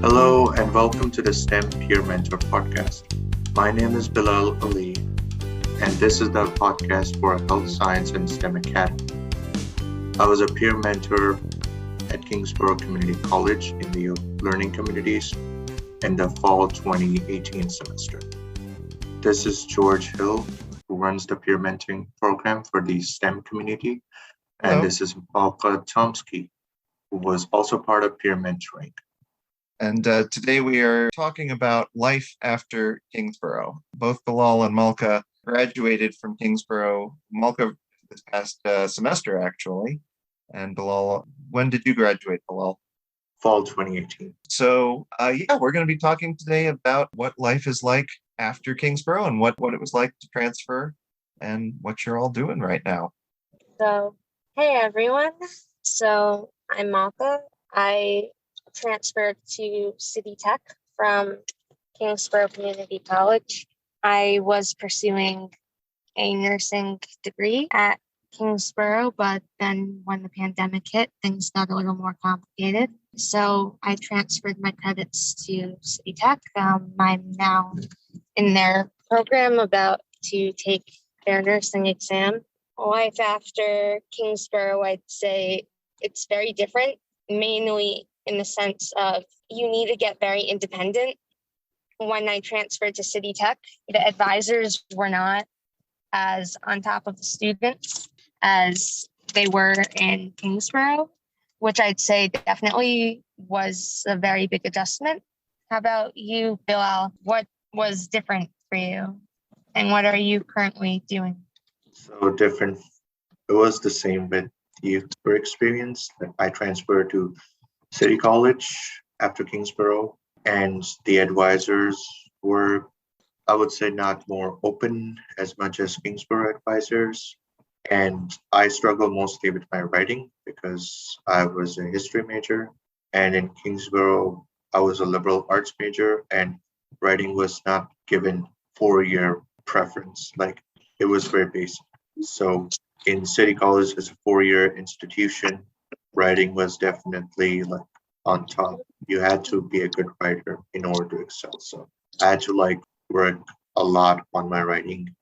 Hello and welcome to the STEM Peer Mentor podcast. My name is Bilal Ali, and this is the podcast for Health Science and STEM Academy. I was a peer mentor at Kingsborogh Community College in the learning communities in the fall 2018 semester. This is George Hill, who runs the peer mentoring program for the STEM community, and Hello. this is Malka Tomsky, who was also part of peer mentoring. And today we are talking about life after Kingsborough. Both Bilal and Malka graduated from Kingsborough. Malka this past semester, actually. And Bilal, when did you graduate, Bilal? Fall 2018. So, we're going to be talking today about what life is like after Kingsborough and what it was like to transfer and what you're all doing right now. So, hey everyone. So, I'm Malka. I transferred to City Tech from Kingsborough Community College. I was pursuing a nursing degree at Kingsborough, but then when the pandemic hit, things got a little more complicated. So I transferred my credits to City Tech. I'm now in their program about to take their nursing exam. Life after Kingsborough, I'd say it's very different, mainly in the sense of you need to get very independent. When I transferred to City Tech, the advisors were not as on top of the students as they were in Kingsborough, which I'd say definitely was a very big adjustment. How about you, Bilal? What was different for you? And what are you currently doing? So different. It was the same with youth experience. I transferred to City College after Kingsborough, and the advisors were, I would say, not more open as much as Kingsborough advisors. And I struggled mostly with my writing because I was a history major, and in Kingsborough, I was a liberal arts major, and writing was not given 4-year preference. Like, it was very basic. So in City College, as a 4-year institution, writing was definitely like on top. You had to be a good writer in order to excel. So I had to work a lot on my writing.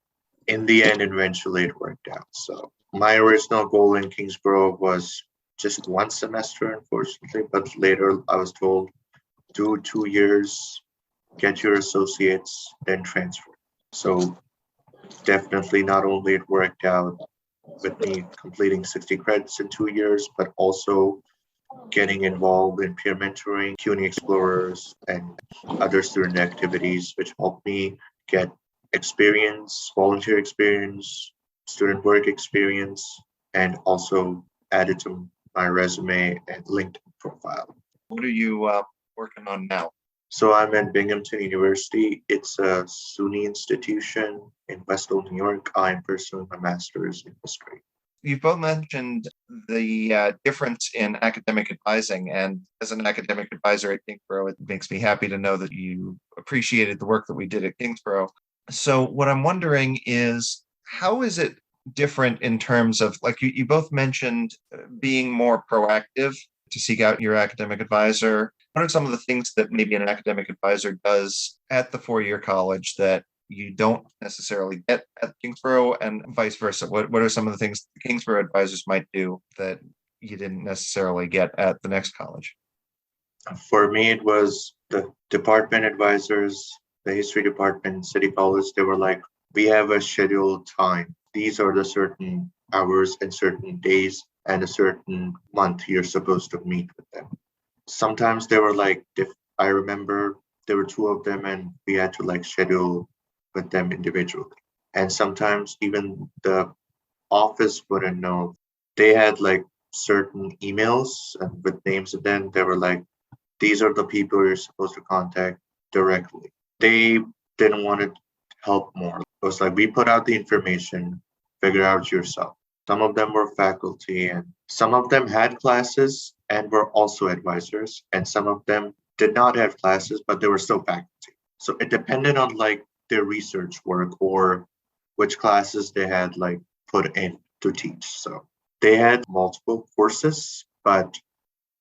In the end, eventually it worked out. So my original goal in Kingsborough was just one semester, unfortunately, but later I was told, do 2 years, get your associates, then transfer. So definitely not only it worked out with me completing 60 credits in 2 years, but also getting involved in peer mentoring, CUNY Explorers, and other student activities, which helped me get experience, volunteer experience, student work experience, and also added to my resume and LinkedIn profile. What are you working on now? So I'm at Binghamton University. It's a SUNY institution in Westfield, New York. I'm pursuing my master's in history. You've both mentioned the difference in academic advising, and as an academic advisor at Kingsborough, it makes me happy to know that you appreciated the work that we did at Kingsborough. So what I'm wondering is, how is it different in terms of, like you both mentioned, being more proactive to seek out your academic advisor? What are some of the things that maybe an academic advisor does at the 4-year college that you don't necessarily get at Kingsborough, and vice versa? What are some of the things the Kingsborough advisors might do that you didn't necessarily get at the next college? For me, it was the department advisors, the history department, City College. They were like, we have a scheduled time. These are the certain hours and certain days and a certain month you're supposed to meet with them. Sometimes they were like, I remember there were 2 of them and we had to schedule with them individually. And sometimes even the office wouldn't know. They had certain emails and with names, and then they were like, these are the people you're supposed to contact directly. They didn't want to help more. It was like, we put out the information, figure out yourself. Some of them were faculty, and some of them had classes and were also advisors, and some of them did not have classes, but they were still faculty. So it depended on their research work or which classes they had put in to teach. So they had multiple courses, but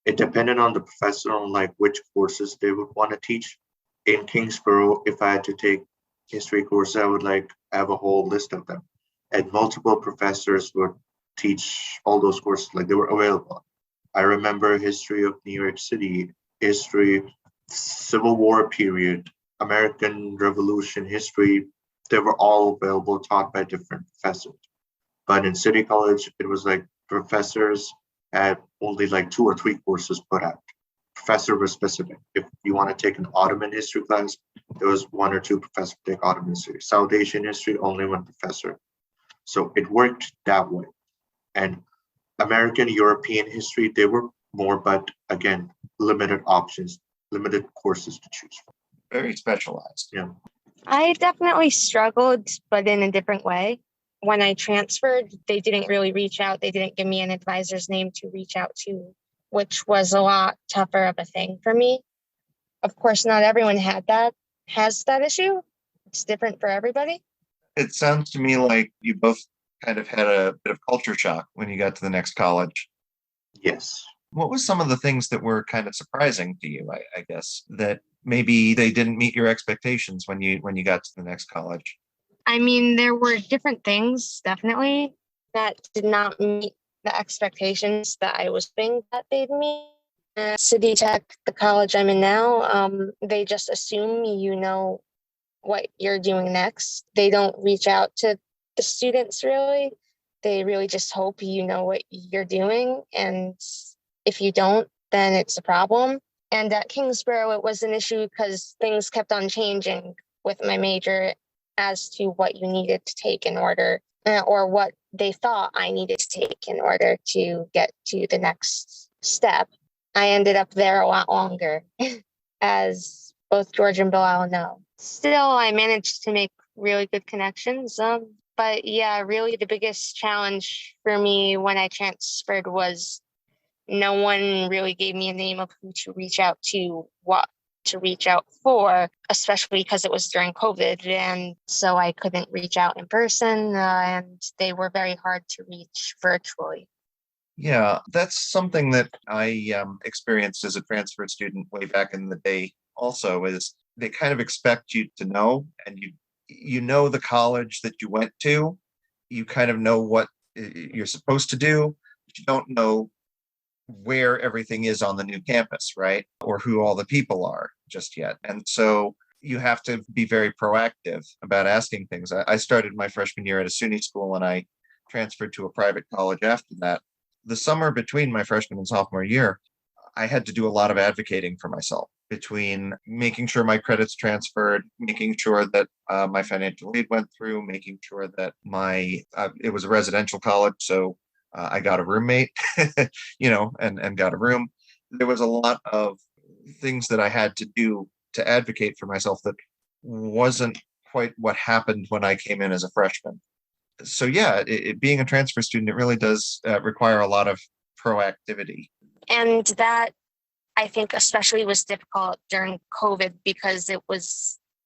It depended on the professor on like which courses they would want to teach. In Kingsborough, if I had to take history courses, I would like have a whole list of them. And multiple professors would teach all those courses, like they were available. I remember history of New York City, history, Civil War period, American Revolution history. They were all available, taught by different professors. But in City College, it was like professors had only like 2 or 3 courses put out. Professor was specific. If you want to take an Ottoman history class, there was 1 or 2 professors take Ottoman history. South Asian history, only 1 professor. So it worked that way. And American, European history, they were more, but again, limited options, limited courses to choose from. Very specialized. Yeah. I definitely struggled, but in a different way. When I transferred, they didn't really reach out. They didn't give me an advisor's name to reach out to, which was a lot tougher of a thing for me. Of course, not everyone has that issue. It's different for everybody. It sounds to me like you both kind of had a bit of culture shock when you got to the next college. Yes. What was some of the things that were kind of surprising to you, I guess, that maybe they didn't meet your expectations when you got to the next college? I mean, there were different things, definitely, that did not meet the expectations that I was thinking that they'd meet. City Tech, the college I'm in now, they just assume you know what you're doing next. They don't reach out to the students really. They really just hope you know what you're doing. And if you don't, then it's a problem. And at Kingsborough, it was an issue because things kept on changing with my major as to what you needed to take in order, or what they thought I needed to take in order to get to the next step. I ended up there a lot longer, as both George and Bilal know. Still, I managed to make really good connections. But yeah, really the biggest challenge for me when I transferred was no one really gave me a name of who to reach out to, what to reach out for, especially because it was during COVID. And so I couldn't reach out in person, and they were very hard to reach virtually. Yeah, that's something that I experienced as a transfer student way back in the day also, is they kind of expect you to know, and you know the college that you went to, you kind of know what you're supposed to do, but you don't know where everything is on the new campus, right? Or who all the people are just yet. And so you have to be very proactive about asking things. I started my freshman year at a SUNY school, and I transferred to a private college after that. The summer between my freshman and sophomore year, I had to do a lot of advocating for myself, between making sure my credits transferred, making sure that my financial aid went through, making sure that it was a residential college, so I got a roommate, and got a room. There was a lot of things that I had to do to advocate for myself that wasn't quite what happened when I came in as a freshman. So yeah, being a transfer student, it really does require a lot of proactivity. And that, I think, especially was difficult during COVID because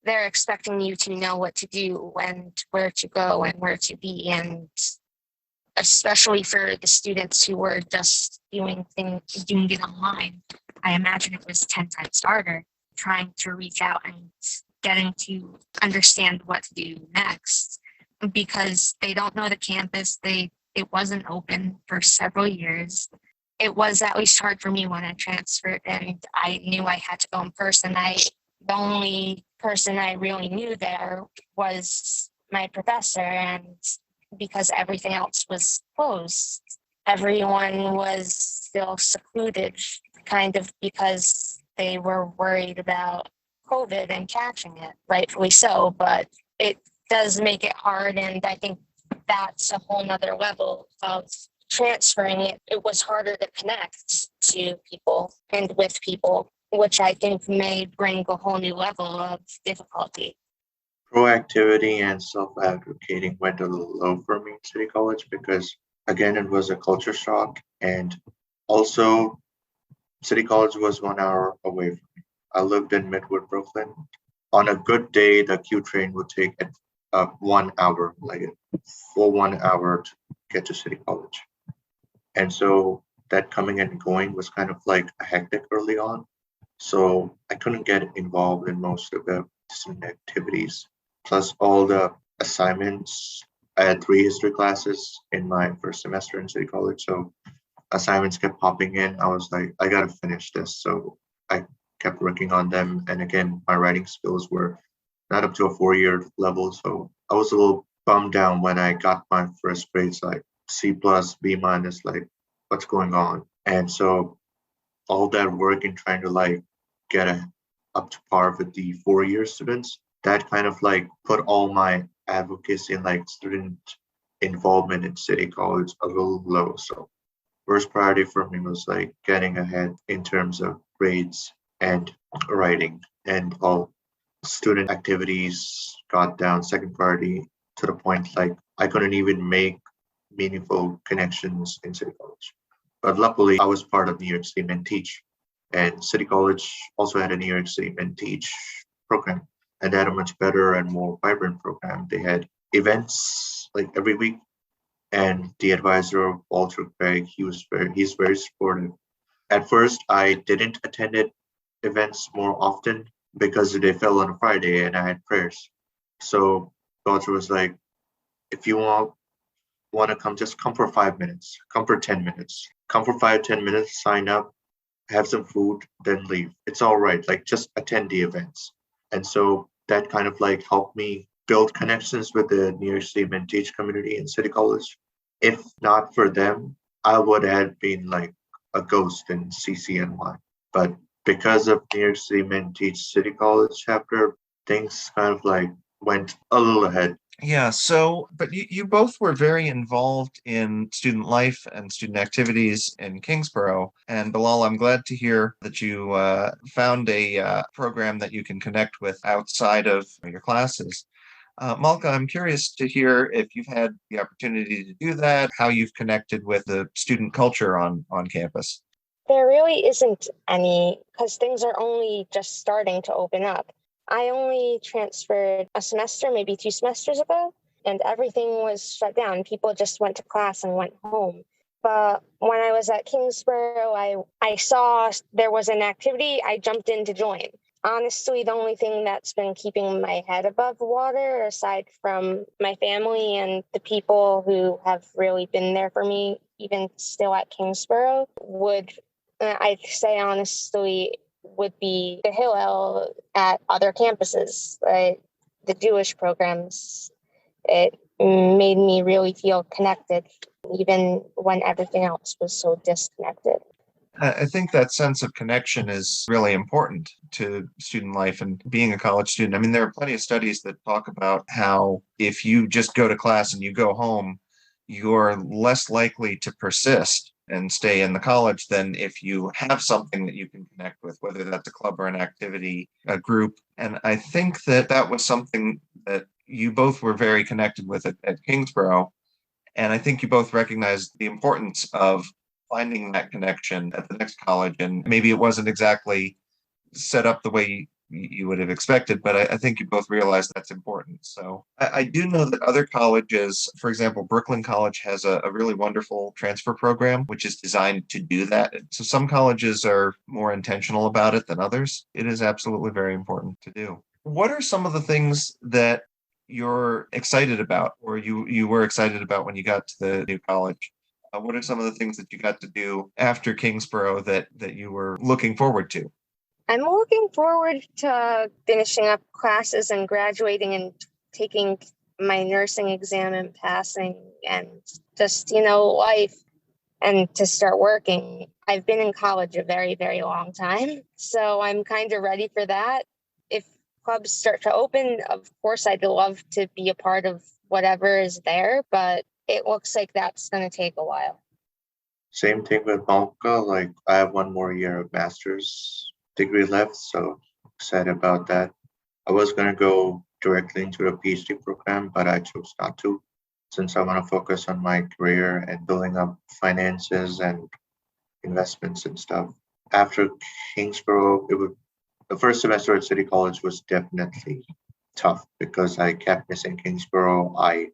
they're expecting you to know what to do and where to go and where to be. And especially for the students who were just doing it online, I imagine it was 10 times harder trying to reach out and getting to understand what to do next, because they don't know the campus. It wasn't open for several years. It was at least hard for me when I transferred, and I knew I had to go in person. The only person I really knew there was my professor, and because everything else was closed, everyone was still secluded, kind of because they were worried about COVID and catching it, rightfully so, but it does make it hard, and I think that's a whole nother level of transferring it. It was harder to connect to people and with people, which I think may bring a whole new level of difficulty. Proactivity and self-advocating went a little low for me in City College because, again, it was a culture shock. And also, City College was 1 hour away from me. I lived in Midwood, Brooklyn. On a good day, the Q train would take 1 hour, like for 1 hour to get to City College. And so that coming and going was kind of like hectic early on. So I couldn't get involved in most of the student activities. Plus all the assignments. I had 3 history classes in my first semester in City College. So assignments kept popping in. I was like, I gotta finish this. So I kept working on them. And again, my writing skills were not up to a 4-year level. So I was a little bummed down when I got my first grades like C plus, B minus, like what's going on? And so all that work in trying to like get up to par with the 4-year students, that kind of like put all my advocacy and like student involvement in City College a little low. So first priority for me was like getting ahead in terms of grades and writing, and all student activities got down second priority, to the point like I couldn't even make meaningful connections in City College. But luckily, I was part of New York City Men Teach, and City College also had a New York City Men Teach program, and they had a much better and more vibrant program. They had events like every week, and the advisor, Walter Craig, he's very supportive. At first, I didn't attend events more often because they fell on a Friday and I had prayers. So Walter was like, if you want to come, just come for 5 minutes, come for 10 minutes, come for 5, 10 minutes, sign up, have some food, then leave. It's all right. Like just attend the events. And so that kind of like helped me build connections with the New York City Men Teach community in City College. If not for them, I would have been like a ghost in CCNY. But because of New York City Men Teach City College chapter, things kind of like went a little ahead. Yeah, so, but you both were very involved in student life and student activities in Kingsborough. And Bilal, I'm glad to hear that you found a program that you can connect with outside of your classes. Malka, I'm curious to hear if you've had the opportunity to do that, how you've connected with the student culture on campus. There really isn't any, because things are only just starting to open up. I only transferred a semester, maybe 2 semesters ago, and everything was shut down. People just went to class and went home. But when I was at Kingsborogh, I saw there was an activity. I jumped in to join. Honestly, the only thing that's been keeping my head above water, aside from my family and the people who have really been there for me, even still at Kingsborogh, I'd say honestly, would be the Hillel at other campuses, right? The Jewish programs. It made me really feel connected, even when everything else was so disconnected. I think that sense of connection is really important to student life and being a college student. I mean, there are plenty of studies that talk about how if you just go to class and you go home, you're less likely to persist and stay in the college than if you have something that you can connect with, whether that's a club or an activity, a group. And I think that was something that you both were very connected with at Kingsborough. And I think you both recognized the importance of finding that connection at the next college. And maybe it wasn't exactly set up the way you would have expected, but I think you both realize that's important. So I do know that other colleges, for example, Brooklyn College has a really wonderful transfer program, which is designed to do that. So some colleges are more intentional about it than others. It is absolutely very important to do. What are some of the things that you're excited about, or you were excited about when you got to the new college? What are some of the things that you got to do after Kingsborough that you were looking forward to? I'm looking forward to finishing up classes and graduating and taking my nursing exam and passing, and just, life, and to start working. I've been in college a very, very long time, so I'm kind of ready for that. If clubs start to open, of course, I'd love to be a part of whatever is there, but it looks like that's going to take a while. Same thing with Malka. Like I have 1 more year of master's degree left, so excited about that. I was gonna go directly into a PhD program, but I chose not to, since I want to focus on my career and building up finances and investments and stuff. After Kingsborough, the first semester at City College was definitely tough because I kept missing Kingsborough. I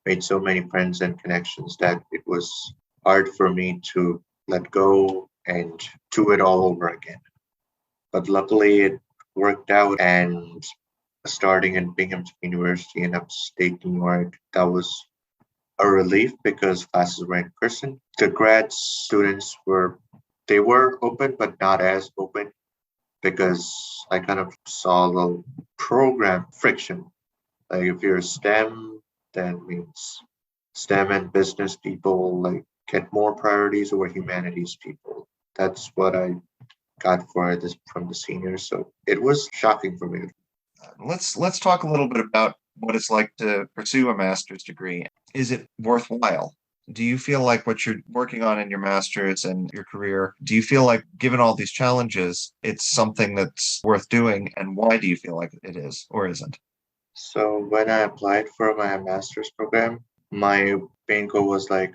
made so many friends and connections that it was hard for me to let go and do it all over again. But luckily, it worked out, and starting in Binghamton University in upstate New York, that was a relief because classes were in person. The grad students they were open, but not as open because I kind of saw the program friction. Like if you're STEM, then means STEM and business people like get more priorities over humanities people. That's what I got for this from the seniors. So it was shocking for me. Let's talk a little bit about what it's like to pursue a master's degree. Is it worthwhile? Do you feel like what you're working on in your master's and your career, do you feel like given all these challenges, it's something that's worth doing? And why do you feel like it is or isn't? So when I applied for my master's program, my main goal was like,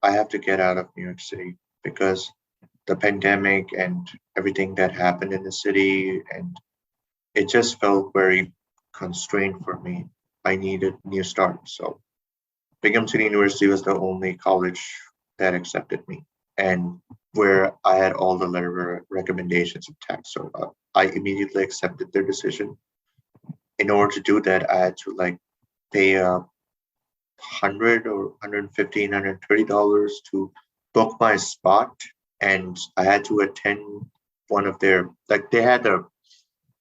I have to get out of New York City because the pandemic and everything that happened in the city, and it just felt very constrained for me. I needed a new start. So Binghamton University was the only college that accepted me and where I had all the letter recommendations attached. So I immediately accepted their decision. In order to do that, I had to like pay $100 or $130 to book my spot, and I had to attend one of their they had a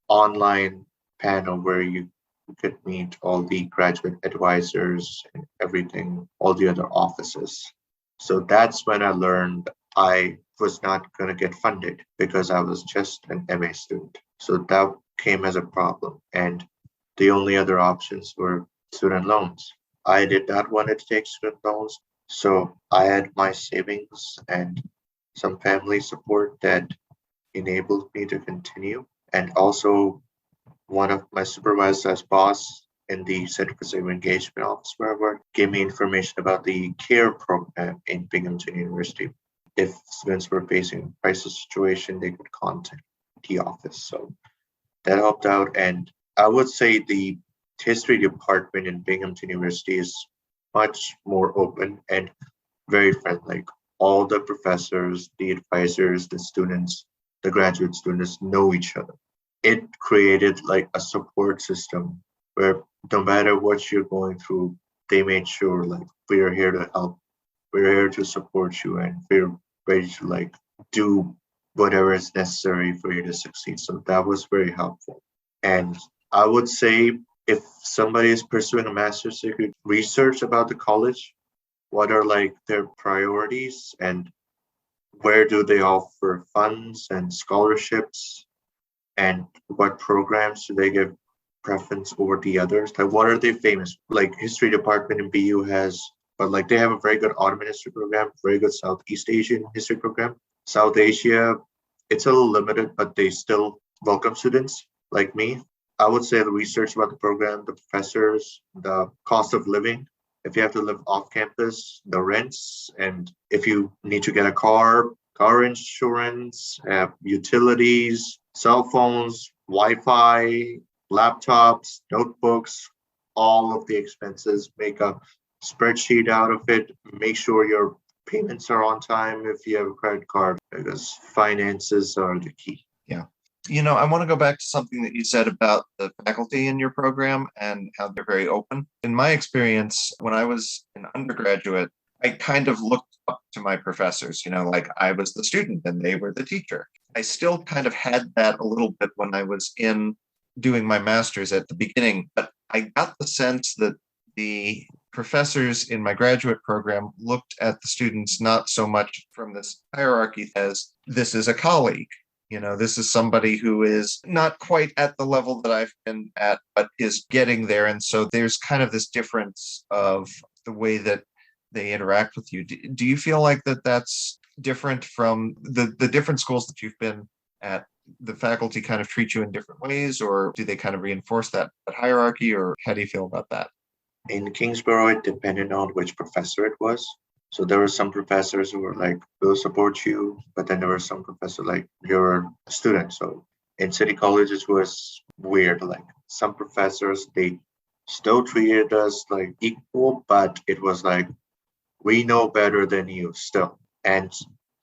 online panel where you could meet all the graduate advisors and everything, all the other offices. So that's when I learned I was not going to get funded because I was just an MA student. So that came as a problem. And the only other options were student loans. I did not want to take student loans. So I had my savings and some family support that enabled me to continue. And also one of my supervisors as boss in the Center for Civic Engagement office where I work gave me information about the CARE program in Binghamton University. If students were facing a crisis situation, they could contact the office. So that helped out. And I would say the history department in Binghamton University is much more open and very friendly. All the professors, the advisors, the students, the graduate students know each other. It created like a support system where no matter what you're going through, they made sure like we're here to help, we're here to support you, and we're ready to like do whatever is necessary for you to succeed. So that was very helpful. And I would say if somebody is pursuing a master's degree, research about the college, what are like their priorities and where do they offer funds and scholarships, and what programs do they give preference over the others? Like what are they famous? Like history department in BU has, but like they have a very good Ottoman history program, very good Southeast Asian history program. South Asia, it's a little limited, but they still welcome students like me. I would say the research about the program, the professors, the cost of living, if you have to live off campus, the rents, and if you need to get a car insurance, utilities, cell phones, Wi-Fi, laptops, notebooks, all of the expenses, make a spreadsheet out of it, make sure your payments are on time if you have a credit card, because finances are the key. Yeah. I want to go back to something that you said about the faculty in your program and how they're very open. In my experience, when I was an undergraduate, I kind of looked up to my professors, like I was the student and they were the teacher. I still kind of had that a little bit when I was in doing my master's at the beginning, but I got the sense that the professors in my graduate program looked at the students not so much from this hierarchy as this is a colleague. This is somebody who is not quite at the level that I've been at, but is getting there. And so there's kind of this difference of the way that they interact with you. Do you feel like that's different from the different schools that you've been at? The faculty kind of treat you in different ways, or do they kind of reinforce that hierarchy, or how do you feel about that? In Kingsborough, it depended on which professor it was. So there were some professors who were like, we'll support you, but then there were some professors like, you're a student. So in city colleges it was weird. Like some professors, they still treated us like equal, but it was like, we know better than you still. And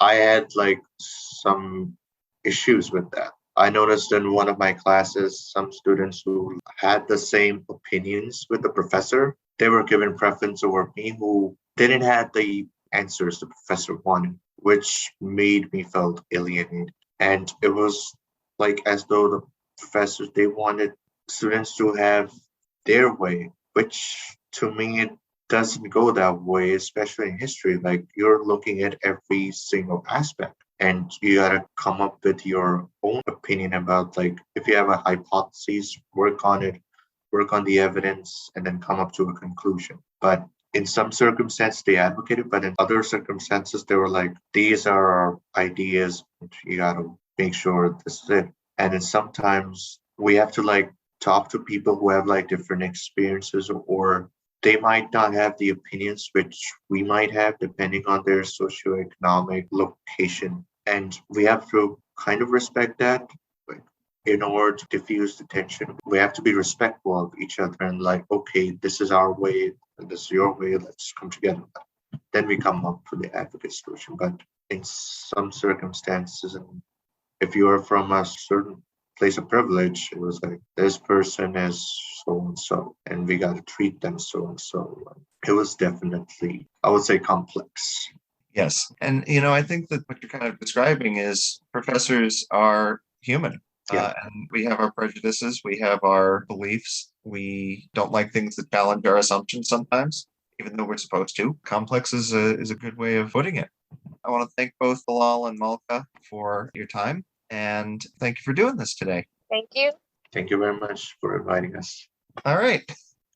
I had like some issues with that. I noticed in one of my classes, some students who had the same opinions with the professor, they were given preference over me who didn't have the answers the professor wanted, which made me felt alienated. And it was like as though the professors, they wanted students to have their way, which to me, it doesn't go that way, especially in history. Like you're looking at every single aspect and you got to come up with your own opinion about like if you have a hypothesis, work on it, work on the evidence, and then come up to a conclusion. But in some circumstances they advocated, but in other circumstances they were like, these are our ideas, you got to make sure this is it. And then sometimes we have to like talk to people who have like different experiences, or they might not have the opinions which we might have depending on their socioeconomic location. And we have to kind of respect that. But in order to diffuse the tension, we have to be respectful of each other and like, okay, this is our way, and this is your way, let's come together. Then we come up with the advocate solution. But in some circumstances, and if you are from a certain place of privilege, it was like this person is so and so, and we got to treat them so and so. It was definitely, I would say, complex. Yes. And, I think that what you're kind of describing is professors are human. Yeah. And we have our prejudices, we have our beliefs. We don't like things that challenge our assumptions sometimes, even though we're supposed to. Complex is a good way of putting it. I want to thank both Bilal and Malka for your time. And thank you for doing this today. Thank you. Thank you very much for inviting us. All right.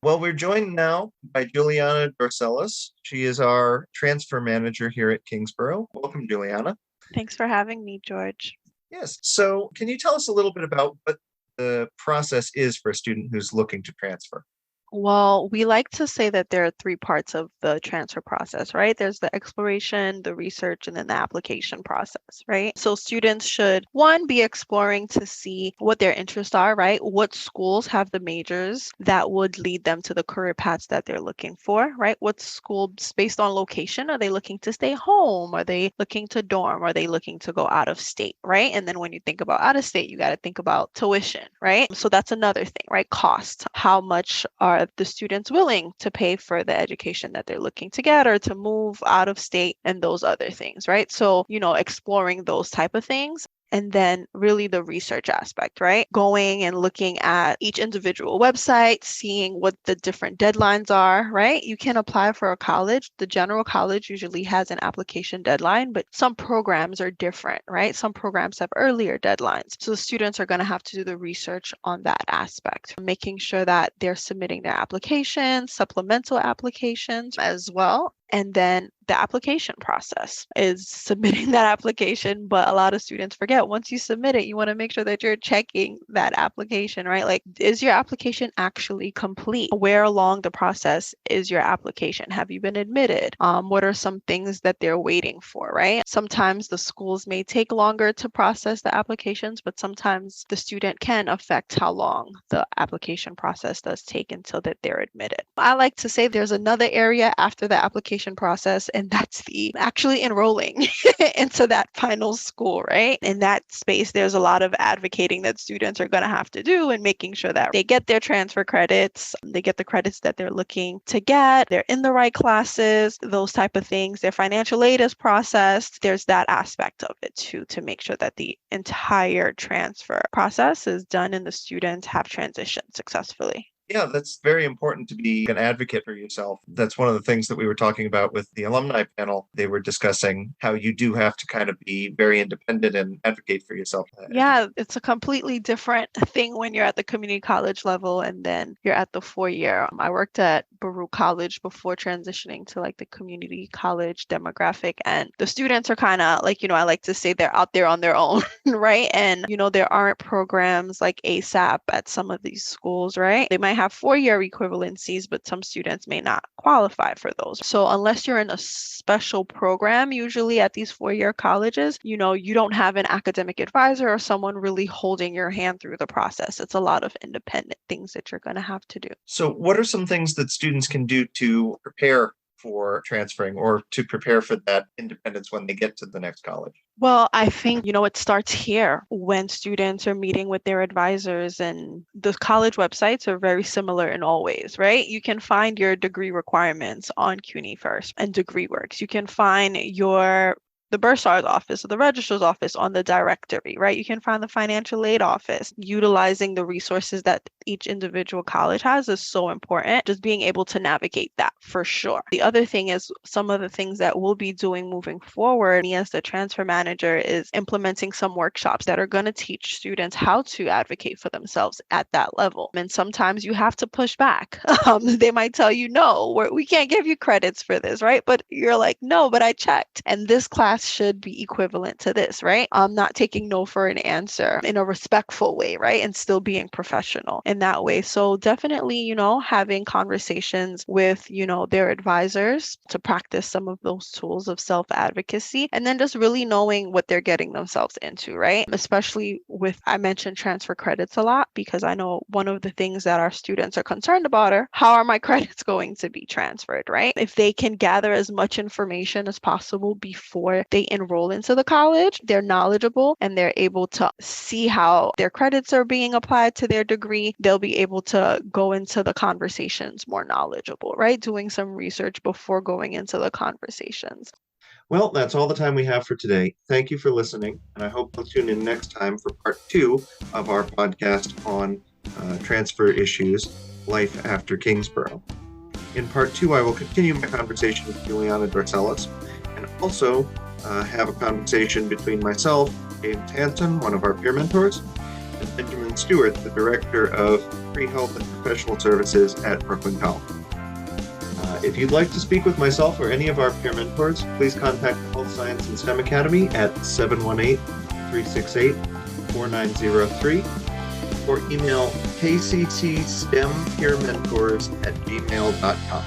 Well, we're joined now by Julianna Dorcellus. She is our transfer manager here at Kingsborogh. Welcome, Julianna. Thanks for having me, George. Yes. So can you tell us a little bit about what the process is for a student who's looking to transfer? Well, we like to say that there are three parts of the transfer process, right? There's the exploration, the research, and then the application process, right? So students should, one, be exploring to see what their interests are, right? What schools have the majors that would lead them to the career paths that they're looking for, right? What schools, based on location, are they looking to stay home? Are they looking to dorm? Are they looking to go out of state, right? And then when you think about out of state, you got to think about tuition, right? So that's another thing, right? Cost. How much are the students willing to pay for the education that they're looking to get or to move out of state and those other things, right? So, exploring those type of things. And then really the research aspect, right? Going and looking at each individual website, seeing what the different deadlines are, right? You can apply for a college. The general college usually has an application deadline, but some programs are different, right? Some programs have earlier deadlines. So the students are going to have to do the research on that aspect, making sure that they're submitting their applications, supplemental applications as well. And then the application process is submitting that application, but a lot of students forget once you submit it, you want to make sure that you're checking that application, right? Like, is your application actually complete? Where along the process is your application? Have you been admitted? What are some things that they're waiting for, right? Sometimes the schools may take longer to process the applications, but sometimes the student can affect how long the application process does take until that they're admitted. I like to say there's another area after the application process, and that's the actually enrolling into that final school, right? In that space, there's a lot of advocating that students are going to have to do and making sure that they get their transfer credits, they get the credits that they're looking to get, they're in the right classes, those type of things. Their financial aid is processed. There's that aspect of it too, to make sure that the entire transfer process is done and the students have transitioned successfully. Yeah, that's very important to be an advocate for yourself. That's one of the things that we were talking about with the alumni panel. They were discussing how you do have to kind of be very independent and advocate for yourself. Yeah, it's a completely different thing when you're at the community college level and then you're at the 4-year. I worked at Baruch College before transitioning to like the community college demographic, and the students are kind of like, I like to say they're out there on their own, right? And, there aren't programs like ASAP at some of these schools, right? They might have 4-year equivalencies, but some students may not qualify for those. So unless you're in a special program, usually at these 4-year colleges, you don't have an academic advisor or someone really holding your hand through the process. It's a lot of independent things that you're going to have to do. So what are some things that students can do to prepare for transferring or to prepare for that independence when they get to the next college? Well, I think, it starts here when students are meeting with their advisors, and the college websites are very similar in all ways, right? You can find your degree requirements on CUNY First and DegreeWorks. You can find the bursar's office or the registrar's office on the directory, right? You can find the financial aid office. Utilizing the resources that each individual college has is so important. Just being able to navigate that for sure. The other thing is some of the things that we'll be doing moving forward. Me as the transfer manager is implementing some workshops that are going to teach students how to advocate for themselves at that level. And sometimes you have to push back. They might tell you, no, we can't give you credits for this, right? But you're like, no, but I checked. And this class should be equivalent to this, right? I'm not taking no for an answer in a respectful way, right? And still being professional in that way. So definitely, having conversations with, their advisors to practice some of those tools of self-advocacy, and then just really knowing what they're getting themselves into, right? Especially I mentioned transfer credits a lot, because I know one of the things that our students are concerned about are, how are my credits going to be transferred, right? If they can gather as much information as possible before they enroll into the college, they're knowledgeable and they're able to see how their credits are being applied to their degree. They'll be able to go into the conversations more knowledgeable, right? Doing some research before going into the conversations. Well, that's all the time we have for today. Thank you for listening, and I hope you'll tune in next time for part 2 of our podcast on transfer issues, life after Kingsborough. In part 2, I will continue my conversation with Julianna Dorcellus, and also have a conversation between myself, James Hansen, one of our peer mentors, and Benjamin Stewart, the Director of Pre-Health and Professional Services at Brooklyn College. If you'd like to speak with myself or any of our peer mentors, please contact the Health Science and STEM Academy at 718-368-4903 or email kccstempeermentors@gmail.com.